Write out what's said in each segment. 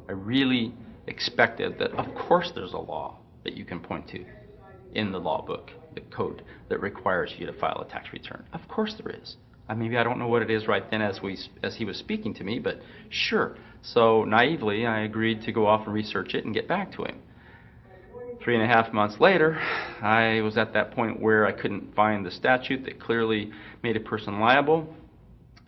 I really expected that, of course, there's a law that you can point to in the law book, the code, that requires you to file a tax return. Of course there is. Maybe I don't know what it is right then as he was speaking to me, but sure. So naively, I agreed to go off and research it and get back to him. 3.5 months later, I was at that point where I couldn't find the statute that clearly made a person liable,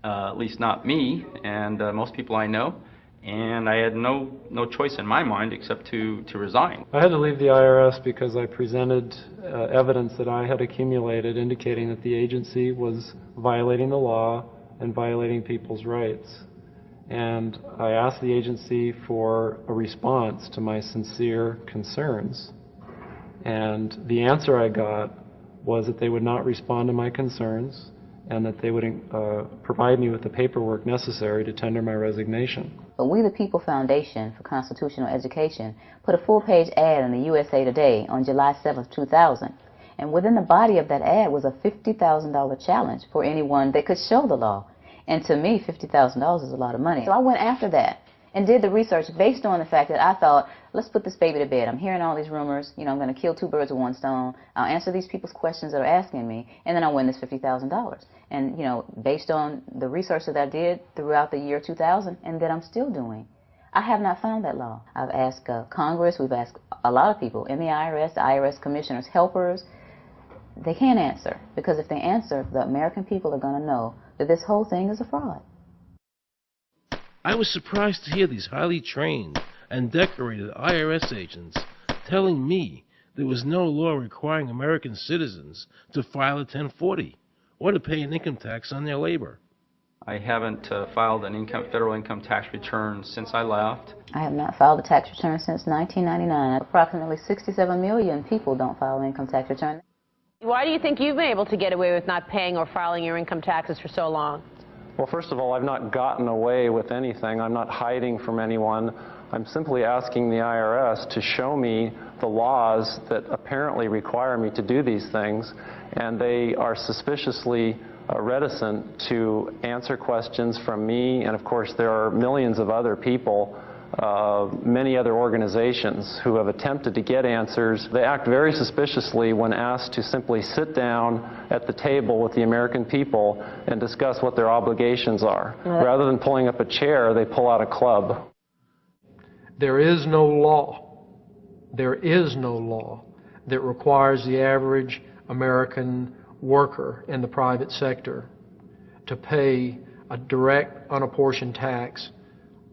at least not me and most people I know, and I had no choice in my mind except to resign. I had to leave the IRS because I presented evidence that I had accumulated indicating that the agency was violating the law and violating people's rights. And I asked the agency for a response to my sincere concerns. And the answer I got was that they would not respond to my concerns and that they would provide me with the paperwork necessary to tender my resignation. But We the People Foundation for Constitutional Education put a full-page ad in the USA Today on July 7, 2000. And within the body of that ad was a $50,000 challenge for anyone that could show the law. And to me, $50,000 is a lot of money. So I went after that and did the research based on the fact that I thought, let's put this baby to bed. I'm hearing all these rumors. I'm going to kill 2 birds with 1 stone. I'll answer these people's questions that are asking me, and then I'll win this $50,000. And, based on the research that I did throughout the year 2000 and that I'm still doing, I have not found that law. I've asked Congress, we've asked a lot of people in the IRS commissioners, helpers. They can't answer, because if they answer, the American people are going to know that this whole thing is a fraud. I was surprised to hear these highly trained and decorated IRS agents telling me there was no law requiring American citizens to file a 1040 or to pay an income tax on their labor. I haven't filed an federal income tax return since I left. I have not filed a tax return since 1999. Approximately 67 million people don't file an income tax return. Why do you think you've been able to get away with not paying or filing your income taxes for so long? Well, first of all, I've not gotten away with anything. I'm not hiding from anyone. I'm simply asking the IRS to show me the laws that apparently require me to do these things, and they are suspiciously reticent to answer questions from me, and of course there are millions of other people, many other organizations who have attempted to get answers. They act very suspiciously when asked to simply sit down at the table with the American people and discuss what their obligations are. Rather than pulling up a chair, they pull out a club. There is no law that requires the average American worker in the private sector to pay a direct, unapportioned tax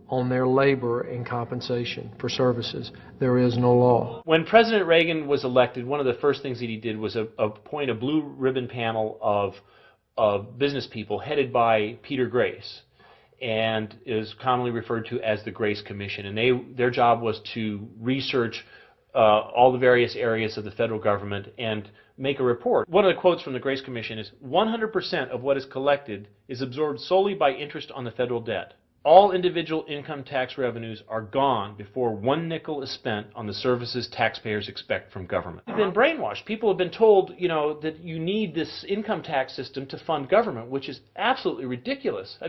on their labor and compensation for services. There is no law. When President Reagan was elected, one of the first things that he did was appoint a blue ribbon panel of business people headed by Peter Grace, and is commonly referred to as the Grace Commission. And their job was to research all the various areas of the federal government and make a report. One of the quotes from the Grace Commission is, 100% of what is collected is absorbed solely by interest on the federal debt. All individual income tax revenues are gone before 1 nickel is spent on the services taxpayers expect from government. We've been brainwashed. People have been told, that you need this income tax system to fund government, which is absolutely ridiculous.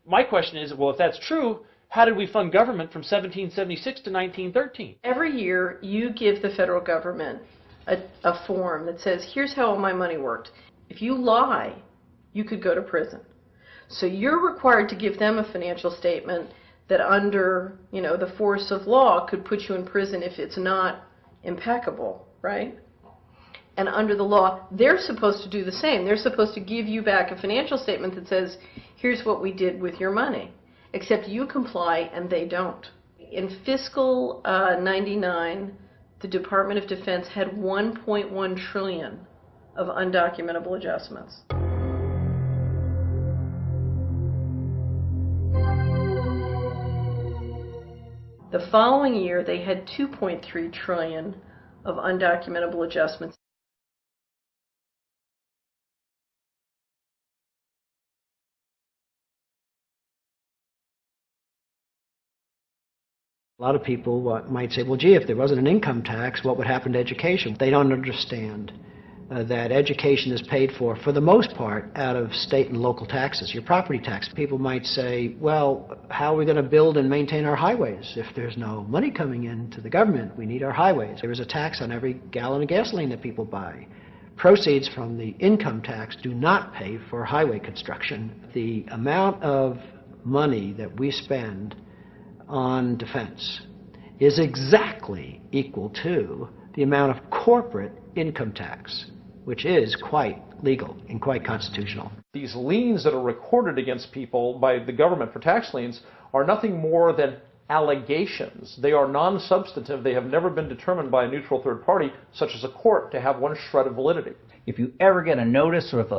My question is, well, if that's true, how did we fund government from 1776 to 1913? Every year, you give the federal government a form that says, here's how all my money worked. If you lie, you could go to prison. So you're required to give them a financial statement that under, the force of law could put you in prison if it's not impeccable, right? And under the law, they're supposed to do the same. They're supposed to give you back a financial statement that says, here's what we did with your money. Except you comply and they don't. In fiscal 99, the Department of Defense had 1.1 trillion of undocumentable adjustments. The following year, they had 2.3 trillion of undocumentable adjustments. A lot of people might say, well, gee, if there wasn't an income tax, what would happen to education? They don't understand that education is paid for the most part, out of state and local taxes, your property tax. People might say, well, how are we going to build and maintain our highways if there's no money coming into the government? We need our highways. There is a tax on every gallon of gasoline that people buy. Proceeds from the income tax do not pay for highway construction. The amount of money that we spend on defense is exactly equal to the amount of corporate income tax, which is quite legal and quite constitutional. These liens that are recorded against people by the government for tax liens are nothing more than allegations. They are non-substantive. They have never been determined by a neutral third party, such as a court, to have one shred of validity. If you ever get a notice of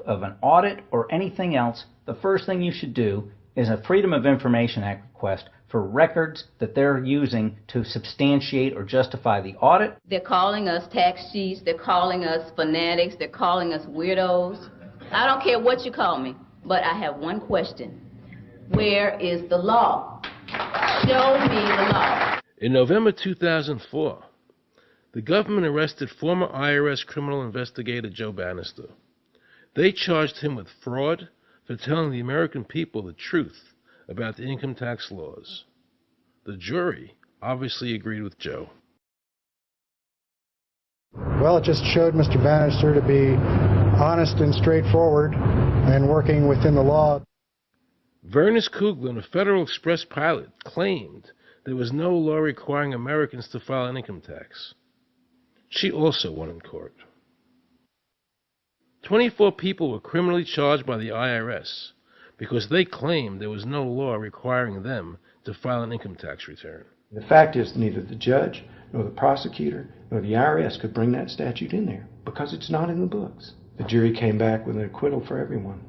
an audit or anything else, the first thing you should do is a Freedom of Information Act request for records that they're using to substantiate or justify the audit. They're calling us tax cheats, they're calling us fanatics, they're calling us weirdos. I don't care what you call me, but I have one question. Where is the law? Show me the law. In November 2004, the government arrested former IRS criminal investigator Joe Bannister. They charged him with fraud for telling the American people the truth about the income tax laws. The jury obviously agreed with Joe. Well, it just showed Mr. Bannister to be honest and straightforward and working within the law. Vernice Kuglin, a Federal Express pilot, claimed there was no law requiring Americans to file an income tax. She also won in court. 24 people were criminally charged by the IRS because they claimed there was no law requiring them to file an income tax return. The fact is, neither the judge, nor the prosecutor, nor the IRS could bring that statute in there because it's not in the books. The jury came back with an acquittal for everyone.